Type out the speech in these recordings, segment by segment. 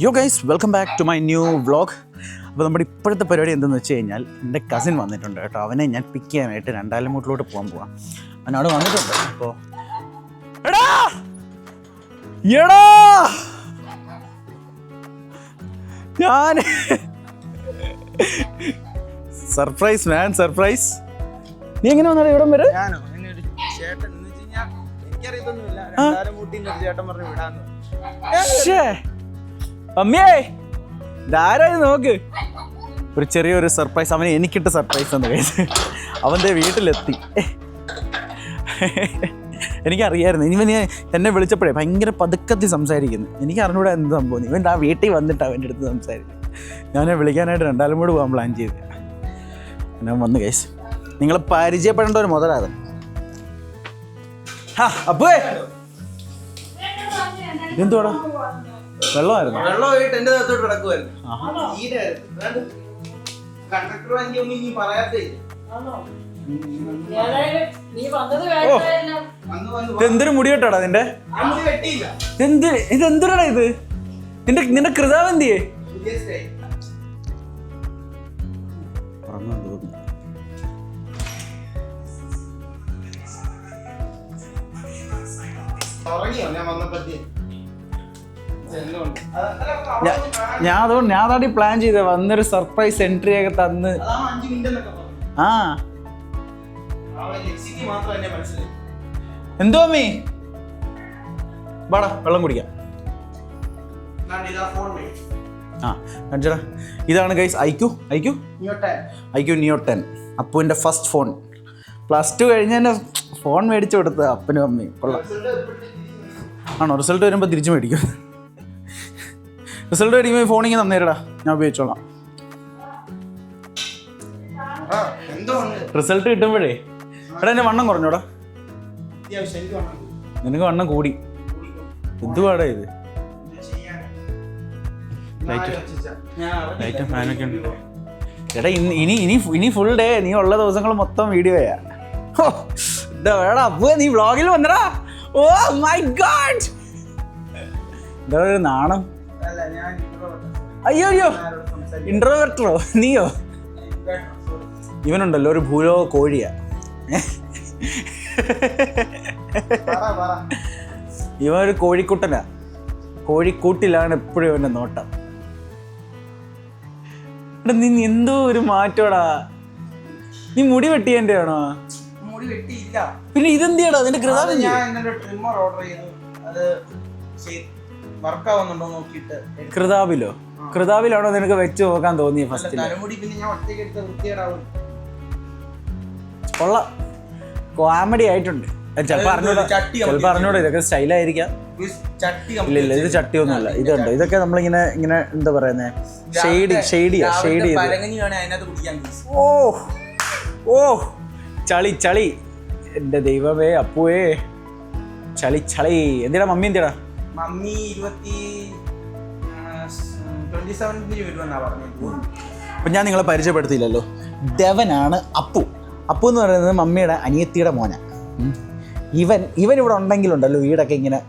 യോ guys, welcome back to my new vlog. അപ്പോൾ നമ്മുടെ ഇപ്പോഴത്തെ പരിപാടി എന്തെന്ന് വെച്ച് കഴിഞ്ഞാൽ എൻ്റെ കസിൻ വന്നിട്ടുണ്ട് കേട്ടോ. അവനെ ഞാൻ പിക്ക് ചെയ്യാനായിട്ട് രണ്ടാലമൂട്ടിലോട്ട് പോകാം. അവനവിടെ വന്നിട്ടുണ്ട്. അപ്പോൾ എടാ ഞാൻ സർപ്രൈസ് മാൻ, സർപ്രൈസ്. നീ എങ്ങനെ വന്നാലും ഇവിടം വരെ? അമ്മേ ധാരായി നോക്ക്, ഒരു ചെറിയൊരു സർപ്രൈസ്. അവന് എനിക്കിട്ട് സർപ്രൈസ് എന്ന് കഴിച്ച് അവൻ്റെ വീട്ടിലെത്തി. എനിക്കറിയായിരുന്നു ഇവൻ എന്നെ വിളിച്ചപ്പോഴേ ഭയങ്കര പതുക്കത്തിൽ സംസാരിക്കുന്നു. എനിക്ക് അറിഞ്ഞൂടെ എന്ത് സംഭവം. ഇവൻ ആ വീട്ടിൽ വന്നിട്ട് അവൻ്റെ അടുത്ത് സംസാരിക്കും. ഞാൻ വിളിക്കാനായിട്ട് രണ്ടാലമൂട് പോകാൻ പ്ലാൻ ചെയ്ത് ഞാൻ വന്ന് കേസ്. നിങ്ങൾ പരിചയപ്പെടേണ്ട ഒരു മുതലാണ്. അപ്പോ എന്തുവാടാ? വെള്ളമായിരുന്നു. വെള്ളമായിട്ട് എന്റെ ദേഹത്തോട്ട് കിടക്കുമായിരുന്നു. എന്തൊരു മുടി കേട്ടാടാ നിന്റെ? ഇതെന്തിനാടാ ഇത്? നിന്റെ കൃതാവ് എന്തിയേ? ഞാൻ അതാടി പ്ലാൻ ചെയ്ത വന്നൊരു സർപ്രൈസ് എൻട്രി ഒക്കെ തന്ന്. എന്തോ അമ്മേ, വാടാ വെള്ളം കുടിക്കാം. കാണിച്ചടാ, ഇതാണ് ഗൈസ് ഐക്യു നിയോ 10. അപ്പുവിൻ്റെ ഫസ്റ്റ് ഫോൺ. +2 കഴിഞ്ഞ് തന്നെ ഫോൺ മേടിച്ചു കൊടുത്തത് അപ്പനും അമ്മയും. കൊള്ളാം. ആണോ? റിസൾട്ട് വരുമ്പോൾ തിരിച്ചു മേടിക്കും. റിസൾട്ട് കഴിയുമ്പോൾ ഫോണിങ്ങനെ തന്നേരടാ, ഞാൻ ഉപയോഗിച്ചോളാം. റിസൾട്ട് കിട്ടുമ്പോഴേ എടാ എൻ്റെ വണ്ണം കുറഞ്ഞോടാ. നിനക്ക് വണ്ണം കൂടി. എന്തുവാടാ ഇത്? ലൈറ്റും ഫാനൊക്കെ ഉണ്ട്. എടാ ഇനി ഫുൾ ഡേ നീ ഉള്ള ദിവസങ്ങൾ മൊത്തം വീഡിയോയാ. എടാ അപ്പോ നീ വ്ളോഗിൽ വന്നടാ. ഓ മൈ ഗോഡ്, എന്താ ഒരു നാണം. അയ്യോ ഇൻട്രോവെർട്ടറോ നീയോ? ഇവനുണ്ടല്ലോ ഒരു ഭൂലോക കോഴിയാ. ഇവൻ ഒരു കോഴിക്കുട്ടനാ. കോഴിക്കൂട്ടിലാണ് എപ്പോഴും ഇവൻ്റെ നോട്ടം. എടാ നീ എന്തോ ഒരു മാറ്റോടാ. നീ മുടി വെട്ടിയൻ്റെ ആണോ? പിന്നെ ഇതെന്തിയാടാ നിന്റെ കൃതാവ്? കൃതാവിലാണോ നിനക്ക് വെച്ച് നോക്കാൻ തോന്നിയ ഫസ്റ്റ്? കൊള്ളാം, കോമഡി ആയിട്ടുണ്ട്. ചിലപ്പോൾ അറിഞ്ഞൂടെ ഇതൊക്കെ സ്റ്റൈലായിരിക്കാം. ഇല്ല ഇത് ചട്ടിയൊന്നുമല്ല. ഇതുണ്ട്, ഇതൊക്കെ നമ്മളിങ്ങനെ എന്താ പറയുന്നത്, ഷെയ്ഡ്. ഓ ചളി എൻ്റെ ദൈവമേ അപ്പുവേ, ചളി. എന്തിനാ മമ്മി? എന്തിനാ മമ്മി 27 പറഞ്ഞു. അപ്പം ഞാൻ നിങ്ങളെ പരിചയപ്പെടുത്തിയില്ലല്ലോ. ദേവനാണ് അപ്പു. അപ്പു എന്ന് പറയുന്നത് മമ്മിയുടെ അനിയത്തിയുടെ മോന. ഇവൻ ഇവിടെ ഉണ്ടെങ്കിലുണ്ടല്ലോ വീടൊക്കെ ഇങ്ങനെ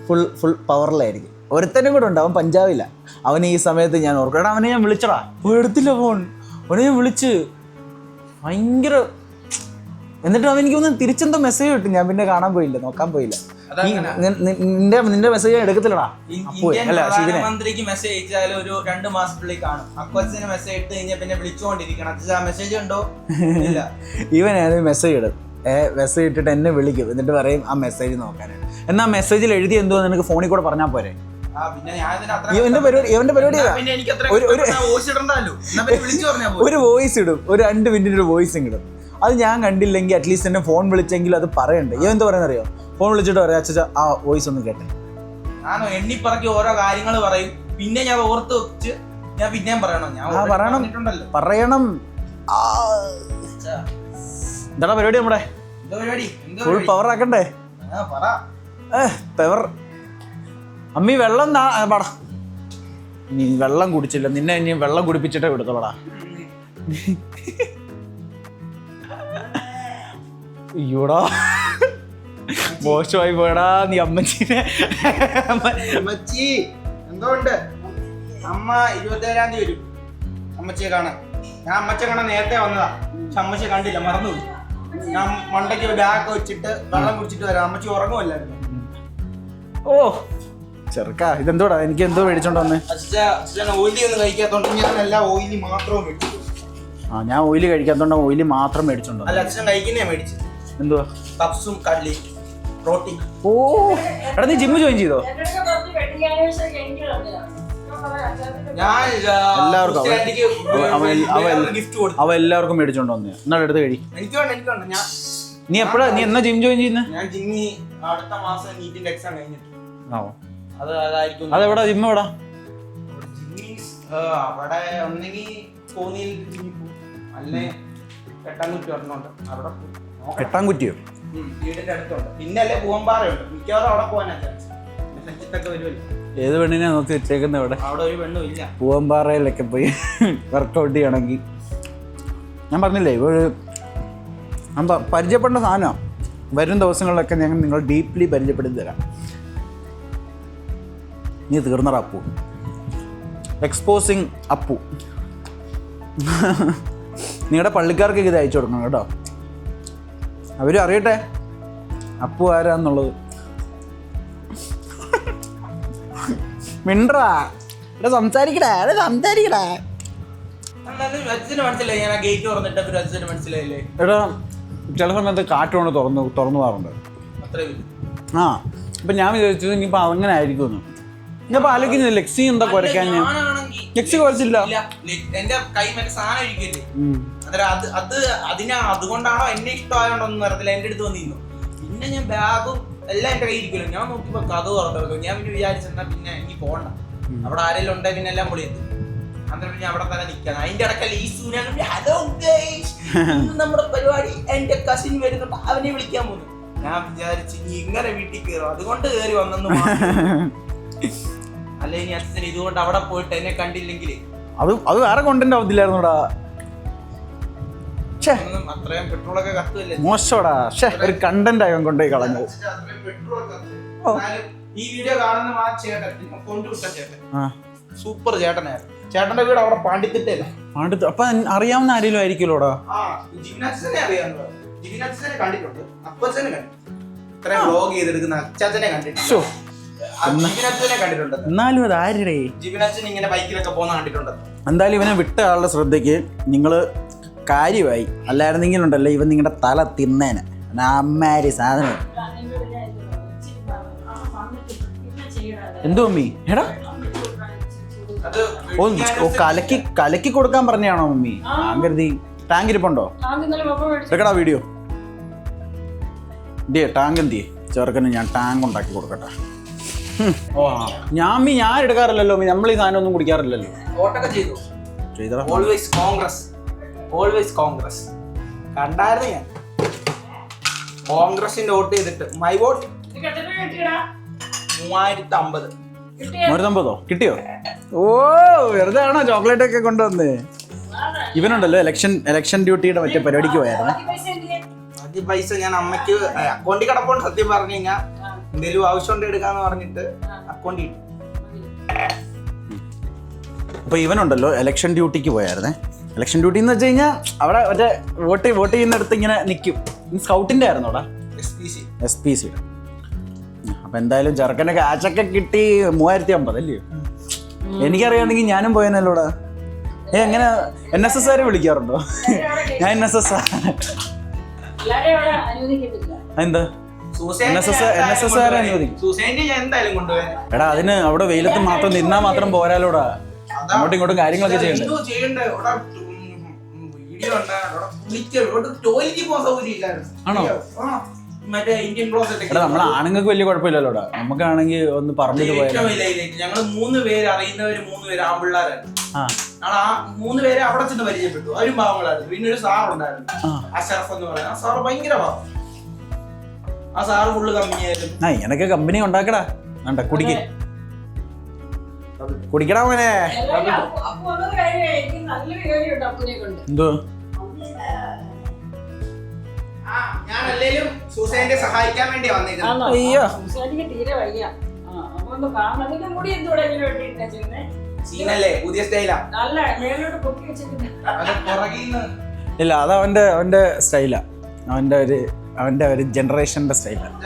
ഫുൾ പവറിലായിരിക്കും. ഒരുത്തനും കൂടെ ഉണ്ട്, അവൻ പഞ്ചാബില്ല. അവന് ഈ സമയത്ത് ഞാൻ ഓർക്കണം, അവനെ ഞാൻ വിളിച്ചടാ, എടുത്തില്ല ഫോൺ. അവനെ ഞാൻ വിളിച്ച് ഭയങ്കര, എന്നിട്ട് അവൻ എനിക്കൊന്നും തിരിച്ചെന്തോ മെസ്സേജ് കിട്ടും. ഞാൻ പിന്നെ കാണാൻ പോയില്ല, നോക്കാൻ പോയില്ല. നിന്റെ മെസ്സേജ് എടുക്കത്തില്ലടാ. മന്ത്രിക്ക് മെസ്സേജ് അയച്ചാൽ ഒരു 2 മാസത്തിലേക്ക് കാണും. അക്വസിന് മെസ്സേജ് ഇട്ട് കഴിഞ്ഞാൽ പിന്നെ വിളിച്ചുകൊണ്ടിരിക്കണം. മെസ്സേജ് ഉണ്ടോ? ഇല്ല. ഇവൻ മെസ്സേജ് ഇടും, മെസ്സേജ് ഇട്ടിട്ട് എന്നെ വിളിക്കും, എന്നിട്ട് പറയും ആ മെസ്സേജ് നോക്കാനായിട്ട്. എന്നാ മെസ്സേജിൽ എഴുതി എന്തോ നിനക്ക് ഫോണിൽ കൂടെ പറഞ്ഞാൽ പോരെ? ഇവന്റെ പരിപാടി ഒരു വോയിസ് ഇടും, ഒരു 2 മിനിറ്റിന്റെ ഒരു വോയിസ് ഇടും. അത് ഞാൻ കണ്ടില്ലെങ്കിൽ അറ്റ്ലീസ്റ്റ് എന്നെ ഫോൺ വിളിച്ചെങ്കിലും അത് പറയണ്ടേ. ഇവൻ എന്താ പറയുന്നത് അറിയോ? ഫോൺ വിളിച്ചിട്ട് പറയാം, അച്ഛാ ആ വോയിസ് ഒന്ന് കേട്ടെ. ഞാനോ എണ്ണിപ്പറക്കി ഓരോ കാര്യങ്ങൾ പറയും, പിന്നെ ഞാൻ ഓർത്ത് വെച്ച് ഞാൻ പിന്നെയും പറയണം. പറയണം. എന്താ പരിപാടി? നമ്മുടെ ഫുൾ പവർ ആക്കണ്ടേ? പവർ. അമ്മി വെള്ളം പാടാ. നീ വെള്ളം കുടിച്ചില്ല, നിന്നെ ഇനി വെള്ളം കുടിപ്പിച്ചിട്ടേ വിടുത്തോളടാ. അയ്യോടാ മോശമായി പോയടാ നീ അമ്മച്ചീനെ. അമ്മച്ചി എന്തുകൊണ്ട് അമ്മ 27-ാം തീയതി വരും അമ്മച്ചിയെ കാണാൻ. ഞാൻ അമ്മച്ചിയെ കാണാൻ നേരത്തെ വന്നതാ, പക്ഷെ അമ്മച്ചിയെ കണ്ടില്ല, മറന്നുപോയി. ഞാൻ മണ്ടയ്ക്ക് ബാഗ് വെച്ചിട്ട് വെള്ളം കുടിച്ചിട്ട് വരാം. അമ്മച്ചി ഉറങ്ങുമല്ലായിരുന്നു. ഓ ചെറുക്കാ, ഇതെന്തോടാ? എനിക്ക് എന്തോ മേടിച്ചോണ്ട് വന്നേ? അച്ഛൻ ഓയിലി ഒന്നും കഴിക്കാത്തോണ്ട് ഞാൻ എല്ലാ ഓയിലി മാത്രം മേടിച്ചു. ആ, ഞാൻ ഓയില് കഴിക്കാത്തോണ്ട് ഓയില് മാത്രം മേടിച്ചോണ്ട് അല്ല, അച്ഛൻ കഴിക്കുന്നേ മേടിച്ചത്. എന്തുവാ? കപ്സും കടലി പ്രോട്ടീൻ. ഓ എടാ, നീ ജിമ്മ് ജോയിൻ ചെയ്തോ? ഞാൻ എല്ലാവർക്കും ഗിഫ്റ്റ് കൊടുത്തു. അവ എല്ലാവർക്കും മേടിച്ചോണ്ട് വന്നേ. എന്നാലും എടുത്ത് കഴി. എനിക്ക് വേണ്ട. നീ എന്നാ ജിം ജോയിൻ ചെയ്യുന്നേ? ഞാൻ ജിമ്മി അടുത്ത മാസം നീറ്റിന്റെ എക്സാം കഴിഞ്ഞിട്ട്. അതായിരിക്കും. അതെവിടാ ജിമ്മ്? എവിടാ ജിമ്മി? അവിടെ ഒന്നെങ്കിൽ കോന്നിയിൽ ജിമ്മി പോകും, അല്ലെ കെട്ടാൻകുറ്റി പറഞ്ഞോണ്ട് അവിടെ പോകും. കെട്ടാൻകുറ്റിയോ? വീടിന്റെ അടുത്തുണ്ട്. പിന്നെ അല്ലേ പൂവമ്പാറയുണ്ട്, മിക്കവാറും അവിടെ പോകാനാ ചാൻസ്. സച്ചിത്തൊക്കെ വരുമല്ലോ. ഏത് പെണ്ണിനെ നോക്കി വെച്ചേക്കുന്ന? അവിടെ ഒരു പെണ്ണും ഇല്ല. പൂവമ്പാറയിലൊക്കെ പോയി വർക്കൗട്ട് ചെയ്യണമെങ്കിൽ ഞാൻ പറഞ്ഞില്ലേ, ഒരു പരിചയപ്പെട്ട സാധനമാണ്. വരും ദിവസങ്ങളിലൊക്കെ ഞങ്ങൾ നിങ്ങൾ ഡീപ്ലി പരിചയപ്പെടുത്തി തരാം. നീ തീർന്നറ അപ്പു. എക്സ്പോസിങ് അപ്പു. നിങ്ങളുടെ പള്ളിക്കാർക്ക് ഇത് അയച്ചു കൊടുക്കണം കേട്ടോ, അവരും അറിയട്ടെ അപ്പു ആരാന്നുള്ളത്. മിണ്ട്രാ, സംസാരിക്കടാ. അച്ഛന് മനസ്സിലായി. ഞാൻ ആ ഗേറ്റ് തുറന്നിട്ട് അച്ഛന് മനസ്സിലായില്ലേ? എടാ, ചില സമയത്ത് കാറ്റുകൊണ്ട് തുറന്നു പോകാറുണ്ട്. അത്രയും. ആ, അപ്പം ഞാൻ വിചാരിച്ചത് ഇനിയിപ്പോൾ അങ്ങനെ ആയിരിക്കുമെന്ന്. ഞാൻ ആലോചിക്കുന്നത് ലെക്സി എന്താ കുരയ്ക്കാൻ? ഞാൻ ലെക്സി കുരച്ചില്ല. എന്റെ കൈ മറ്റേ സാധനം ഇരിക്കില്ലേ, അതുകൊണ്ടാണോ എന്നെ ഇഷ്ടമായോണ്ടൊന്നും അറിയത്തില്ല. എന്റെ അടുത്ത് വന്നിരുന്നു. പിന്നെ ഞാൻ ബാഗും എല്ലാം എന്റെ കയ്യിൽ ഇരിക്കുമല്ലോ. ഞാൻ നോക്കിയപ്പോ കഥ തുറന്നു. ഞാൻ പിന്നെ വിചാരിച്ചെന്നാ പിന്നെ ഇനി പോകണ്ട, അവിടെ ആരെങ്കിലും ഉണ്ടെങ്കിൽ പിന്നെ എല്ലാം പൊളിയെത്തും. അന്നേരം പിന്നെ അവിടെ തന്നെ നിൽക്കണം. അതിന്റെ ഇടയ്ക്കല്ല ഈ സൂര്യ ഹലോ നമ്മുടെ പരിപാടി, എന്റെ കസിൻ വരുന്നുണ്ട്, അവനെ വിളിക്കാൻ പോകുന്നു. ഞാൻ വിചാരിച്ചു ഇനി ഇങ്ങനെ വീട്ടിൽ കയറും, അതുകൊണ്ട് കയറി വന്നെന്ന്. അല്ലെ ഇനി അച്ഛൻ ഇതുകൊണ്ട് അവിടെ പോയിട്ട് എന്നെ കണ്ടില്ലെങ്കിൽ അത് വേറെ കോണ്ടന്റ് ആവത്തില്ലായിരുന്നോടാ. അത്രയും പെട്രോളൊക്കെ കത്തുമല്ലേ, മോശോടാ. ഒരു കണ്ടന്റ് ആയി കൊണ്ടുപോയി കളഞ്ഞത്. ഈ വീഡിയോ കാണുന്ന ആ ചേട്ടൻ കൊണ്ടുവിട്ട ചേട്ടൻ സൂപ്പർ ചേട്ടനായിരുന്നു. ചേട്ടന്റെ വീട് അവിടെ പാണ്ടിത്തിട്ടല്ല. അപ്പൊ അറിയാവുന്ന ആരെങ്കിലും ആയിരിക്കുമല്ലോടാ. ജിഗ്നാസിനെ അറിയാവുന്ന, ജിഗ്നാസിനെ കണ്ടിട്ടുണ്ട്, അപ്പച്ചനെ കണ്ടിട്ടുണ്ട്, ഇത്രയും വ്ലോഗ് ചെയ്തെടുക്കുന്ന അച്ചാച്ചനെ കണ്ടിട്ടുണ്ട്, ജിഗ്നാസിനെ കണ്ടിട്ടുണ്ട്. എന്നാലും അത് ആരുടെ? ജിഗ്നാസിന് ഇങ്ങനെ ബൈക്കിലൊക്കെ പോകുന്ന കണ്ടിട്ടുണ്ട്. എന്തായാലും ഇവനെ വിട്ട ആളുടെ ശ്രദ്ധയ്ക്ക് നിങ്ങള് കാര്യമായി. അല്ലായിരുന്നെങ്കിലുണ്ടല്ലോ ഇവൻ നിങ്ങളുടെ തല തിന്നേനെ. അമ്മാരി സാധനം. എന്തോ മമ്മി? എടാ, കലക്കി കൊടുക്കാൻ പറഞ്ഞാണോ മമ്മി? ഞാൻ കരുതി ടാങ്ക് ഇരിപ്പുണ്ടോ? എടുക്കടാ വീഡിയോ. ടാങ്ക് എന്തിയെ? ചെറുക്കന് ഞാൻ ടാങ്ക് ഉണ്ടാക്കി കൊടുക്കട്ടെ. ഞാൻ എടുക്കാറില്ലല്ലോ, നമ്മൾ ഈ സാധനം ഒന്നും കുടിക്കാറില്ലല്ലോ. ഓൾവേസ് കോൺഗ്രസ് കണ്ടായിരുന്നു ഞാൻ. കോൺഗ്രസിന്റെ വോട്ട് ചെയ്തിട്ട് മൈ വോട്ട് 3050. 3050 കിട്ടിയോ? ഓ, വെറുതെ ആണോ ചോക്ലേറ്റ് ഒക്കെ കൊണ്ടുവന്ന്? ഇവനുണ്ടല്ലോ ഇലക്ഷൻ ഡ്യൂട്ടിയുടെ മറ്റേ പരിപാടിക്ക് പോയായിരുന്നു. ആദ്യ പൈസ ഞാൻ അമ്മയ്ക്ക് അക്കൗണ്ടിൽ കിടപ്പുണ്ട്. സത്യം പറഞ്ഞു കഴിഞ്ഞാൽ എന്തെങ്കിലും ആവശ്യം കൊണ്ട് എടുക്കാന്ന് പറഞ്ഞിട്ട് അക്കൗണ്ടിൽ ഇട്ടു. അപ്പൊ ഇവനുണ്ടല്ലോ ഇലക്ഷൻ ഡ്യൂട്ടിക്ക് പോയായിരുന്നേ. ഇലക്ഷൻ ഡ്യൂട്ടി എന്ന് വെച്ച് കഴിഞ്ഞാൽ അവിടെ മറ്റേ വോട്ട് ചെയ്യുന്നിടത്ത് ഇങ്ങനെ നിൽക്കും. സ്കൗട്ടിന്റെ ആയിരുന്നോടാ? SPC. അപ്പൊ എന്തായാലും ചെറുക്കൻ്റെ കാശൊക്കെ കിട്ടി. 3050 അല്ലയോ? എനിക്കറിയാമെങ്കിൽ ഞാനും പോയനല്ലോടാ. എങ്ങനെ NSS വിളിക്കാറുണ്ടോ? ഞാൻ NSS. എന്താ NSS അനുവദിക്കും? എടാ, അതിന് അവിടെ വെയിലത്ത് മാത്രം നിന്നാ മാത്രം പോരാലോടാ. അങ്ങോട്ടും ഇങ്ങോട്ടും കാര്യങ്ങളൊക്കെ ചെയ്യണ്ടേ? ആണോ? എടാ, നമ്മളെ ആണുങ്ങൾക്ക് വലിയ കുഴപ്പമില്ലല്ലോടാ. നമുക്കാണെങ്കിൽ ഒന്ന് പറഞ്ഞിട്ട് പോയാൽ. ഞങ്ങള് 3 പേര് അറിയുന്നവര് 3 പേര് ആമ്പിള്ളാരായിരുന്നു. ആ 3 പേരെ അവിടെ ചെന്ന് പരിചയപ്പെട്ടു. അവരും പാവങ്ങളായിരുന്നു. പിന്നെ ഒരു സാറുണ്ടായിരുന്നു, അഷറഫ് എന്ന് പറയുന്നത്. ആ സാറ് ഭയങ്കര പാവം. ആ സാറ് ഫുള്ള് കമ്പനിയായിരുന്നു. ഇങ്ങനൊക്കെ കമ്പനി ഉണ്ടാക്കടാ. വേണ്ട, കുടിക്കടാ മോനെ. എന്തോ ഞാൻ അല്ലേലും സൂസൈനെ സഹായിക്കാൻ വേണ്ടി വന്നിരുന്നു. അയ്യോ, സീനല്ലേ പുതിയ സ്റ്റൈലാ നല്ല മേലോട്ട് പൊക്കി വെച്ചിട്ടുണ്ട്. അത് പുറകിന്ന് ഇല്ല അത് അവൻ്റെ സ്റ്റൈലാണ്, അവൻ്റെ ഒരു ജനറേഷൻ്റെ സ്റ്റൈലാണ്.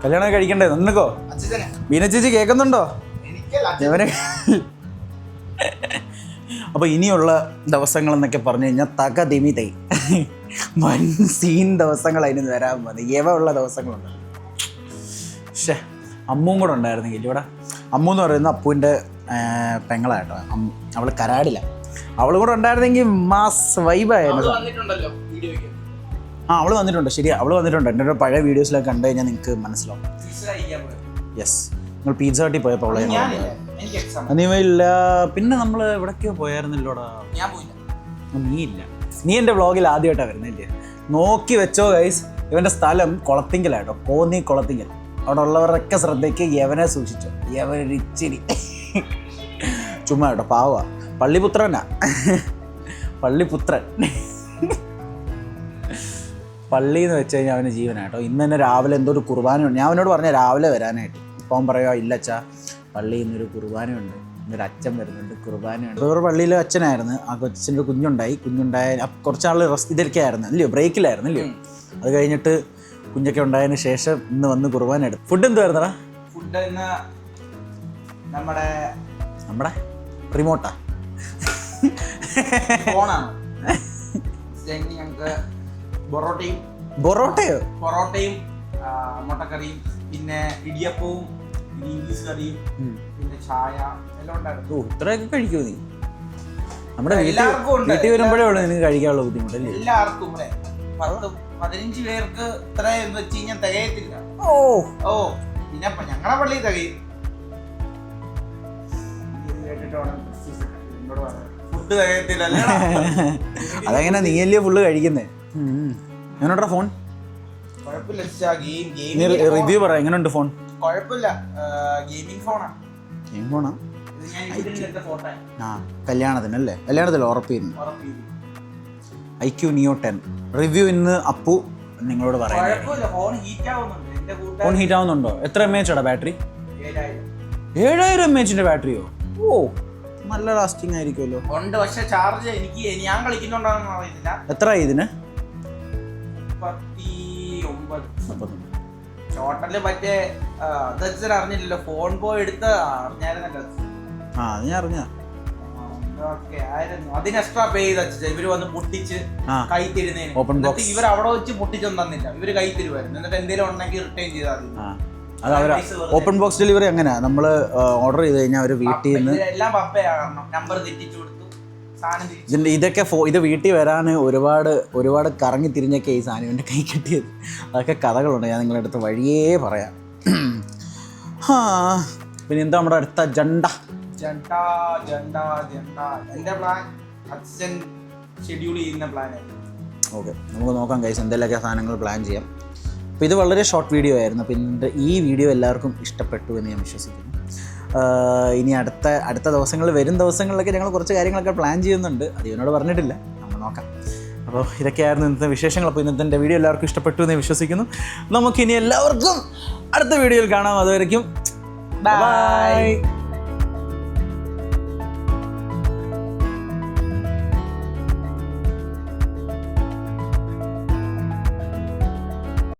കല്യാണം കഴിക്കണ്ടേ? നിനക്കോ ബീന ചേച്ചി കേൾക്കുന്നുണ്ടോ? ഇവനെ അപ്പോൾ ഇനിയുള്ള ദിവസങ്ങൾ എന്നൊക്കെ പറഞ്ഞു കഴിഞ്ഞാൽ തകതിമിതൈ വൻ സീൻ ദിവസങ്ങൾ അതിന് വരാൻ പോകുന്നത്. ഉള്ള ദിവസങ്ങളുണ്ട്. പക്ഷേ അമ്മും കൂടെ ഉണ്ടായിരുന്നെങ്കിൽ ഇവിടെ. അമ്മു എന്ന് പറയുന്ന അപ്പുവിൻ്റെ പെങ്ങളാട്ടോ. അവൾ കരാടില്ല. അവളും കൂടെ ഉണ്ടായിരുന്നെങ്കിൽ മാസ് വൈബായിരുന്നു. വന്നിട്ടുണ്ടല്ലോ വീഡിയോയ്ക്ക്. അവൾ വന്നിട്ടുണ്ട്. ശരിയാ, അവൾ വന്നിട്ടുണ്ട്. എൻ്റെ ഒരു പഴയ വീഡിയോസിലൊക്കെ കണ്ടു കഴിഞ്ഞാൽ നിങ്ങൾക്ക് മനസ്സിലാവും. യെസ്, നിങ്ങൾ പിസ്സ ഹട്ടിൽ പോയപ്പോൾ അവളെ നീയില്ല. പിന്നെ നമ്മൾ എവിടേക്കോ പോയായിരുന്നല്ലോടാ. നീ ഇല്ല, നീ എൻ്റെ വ്ളോഗിൽ ആദ്യമായിട്ടാണ് വരുന്നില്ലേ. നോക്കി വെച്ചോ ഗൈസ്, ഇവൻ്റെ സ്ഥലം കുളത്തിങ്കലാട്ടോ. കോന്നി കുളത്തിങ്കൽ. അവിടെ ഉള്ളവരൊക്കെ ശ്രദ്ധയ്ക്ക് യവനെ സൂക്ഷിച്ചോ. യവനൊരിച്ചിരി ചുമ്മാ കേട്ടോ, പാവാ. പള്ളിപുത്രനാ, പള്ളിപുത്രൻ. പള്ളി എന്ന് വെച്ച് കഴിഞ്ഞാൽ അവന് ജീവനാട്ടോ. ഇന്ന് തന്നെ രാവിലെ എന്തോ ഒരു കുർബാനയുണ്ട്. ഞാൻ അവനോട് പറഞ്ഞ രാവിലെ വരാനായിട്ട്. ഇപ്പം അവൻ പറയുക ഇല്ലച്ചാ പള്ളിയിൽ നിന്നൊരു കുർബാനയുണ്ട്, ഇന്നൊരു അച്ഛൻ വരുന്നുണ്ട്, കുർബാനയുണ്ട്. വേറെ പള്ളിയിലെ അച്ഛനായിരുന്നു. ആ കൊച്ചിൻ്റെ കുഞ്ഞുണ്ടായ കുറച്ചാൾ റെസ്റ്റ് ഇതൊക്കെ ആയിരുന്നു അല്ലയോ, ബ്രേക്കിലായിരുന്നു അല്ലയോ. അത് കഴിഞ്ഞിട്ട് കുഞ്ഞൊക്കെ ഉണ്ടായതിന് ശേഷം ഇന്ന് വന്ന് കുർബാന എടുത്തു. ഫുഡ് എന്തുവായിരുന്നടാ? ഫുഡ് ഇന്ന് നമ്മുടെ റിമോട്ടാ ഫോണാണ്. ഞങ്ങൾക്ക് പൊറോട്ടയോ മുട്ടക്കറിയും പിന്നെ ഇടിയപ്പവും ഇംഗ്ലീഷ് കറിയും പിന്നെ ചായ എല്ലാം ഉണ്ടായിരുന്നു. ഇത്രയൊക്കെ കഴിക്കുമോ നീ? നമ്മുടെ എല്ലാവർക്കും ഉണ്ട്. വീട്ടിൽ വരുമ്പോഴേ ഉള്ളൂ നിനക്ക് കഴിക്കാനുള്ള ബുദ്ധിമുട്ടല്ലേ? എല്ലാവർക്കും 15 പേർക്ക് ഇത്ര വെച്ച് കഴിഞ്ഞാൽ തികയത്തില്ല. ഓ പിന്നെ ഞങ്ങളെ പള്ളി തികയും. ഫുഡ് തികയത്തില്ല. അതെങ്ങനെ നീയല്ലേ ഫുള്ള് കഴിക്കുന്നേ? എങ്ങനെയുണ്ടാ ഫോൺ? റിവ്യൂ പറ, എങ്ങനെയുണ്ട് ഫോൺ? കുഴപ്പമില്ല, ഗെയിമിംഗ് ഫോണാ. ഗെയിമിംഗ് ഫോണാ? ആ കല്യാണത്തിനല്ലേ? കല്യാണത്തിൽ ഉറപ്പിയിരുന്നു. IQ Neo 10 റിവ്യൂ ഇന്ന് അപ്പു നിങ്ങളോട് പറയാം. ഫോൺ ഹീറ്റ് ആവുന്നുണ്ടോ? എത്ര mAh ബാറ്ററി? 7000 mAh ബാറ്ററിയോ? ഓ നല്ല ലാസ്റ്റിംഗ് ആയിരിക്കുമല്ലോ. ഉണ്ട്, പക്ഷെ ചാർജ് എനിക്ക് ഞാൻ കളിക്കുന്നുണ്ടോന്ന് അറിയത്തില്ല. എത്ര ഇതിന്? 39. ടോട്ടല് മറ്റേ അറിഞ്ഞില്ലല്ലോ, ഫോൺ പോയി എടുത്ത് അറിഞ്ഞായിരുന്നല്ലോ. അത് ഞാൻ അറിഞ്ഞ. അതിന് എക്സ്ട്രാ പേ ചെയ്ത് ഇവര് വന്ന് പൊട്ടിച്ച് കൈ തരുന്നതിന്. ഇവർ അവിടെ വെച്ച് പൊട്ടിച്ചൊന്നും തന്നില്ല, ഇവര് കൈ തരുമായിരുന്നു. എന്നിട്ട് എന്തെങ്കിലും ഉണ്ടെങ്കിൽ റിട്ടേൺ ചെയ്താൽ മതി. അത് അവർ ഓപ്പൺ ബോക്സ് ഡെലിവറി അങ്ങനെ നമ്മൾ ഓർഡർ ചെയ്ത് കഴിഞ്ഞാൽ അവർ വീട്ടിൽ നിന്ന് എല്ലാം പപ്പയാകണം. നമ്പർ തെറ്റിച്ചു കൊടുത്തു, സാധനം ഇതൊക്കെ ഇത് വീട്ടിൽ വരാൻ ഒരുപാട് കറങ്ങി തിരിഞ്ഞൊക്കെ ഈ സാധനം എൻ്റെ കൈ കിട്ടിയത്. അതൊക്കെ കഥകളുണ്ട്, ഞാൻ നിങ്ങളുടെ അടുത്ത് വഴിയേ പറയാം. പിന്നെ എന്താ നമ്മുടെ അടുത്ത അജണ്ട? എൻ്റെ പ്ലാൻ അച്ഛൻ ഷെഡ്യൂൾ ചെയ്യുന്ന പ്ലാനായിരുന്നു. ഓക്കെ, നമുക്ക് നോക്കാം ഗൈസ്, എന്തെങ്കിലുമൊക്കെ സാധനങ്ങൾ പ്ലാൻ ചെയ്യാം. അപ്പോൾ ഇത് വളരെ ഷോർട്ട് വീഡിയോ ആയിരുന്നു. പിന്നെ ഈ വീഡിയോ എല്ലാവർക്കും ഇഷ്ടപ്പെട്ടു എന്ന് ഞാൻ വിശ്വസിക്കുന്നു. ഇനി അടുത്ത ദിവസങ്ങളിൽ വരും ദിവസങ്ങളിലൊക്കെ ഞങ്ങൾ കുറച്ച് കാര്യങ്ങളൊക്കെ പ്ലാൻ ചെയ്യുന്നുണ്ട്. അത് ഇവനോട് പറഞ്ഞിട്ടില്ല, നമ്മൾ നോക്കാം. അപ്പോൾ ഇതൊക്കെയായിരുന്നു ഇന്നത്തെ വിശേഷങ്ങൾ. അപ്പോൾ ഇന്നത്തെ വീഡിയോ എല്ലാവർക്കും ഇഷ്ടപ്പെട്ടു എന്ന് വിശ്വസിക്കുന്നു. നമുക്കിനി എല്ലാവർക്കും അടുത്ത വീഡിയോയിൽ കാണാം. അതുവരയ്ക്കും ബൈ.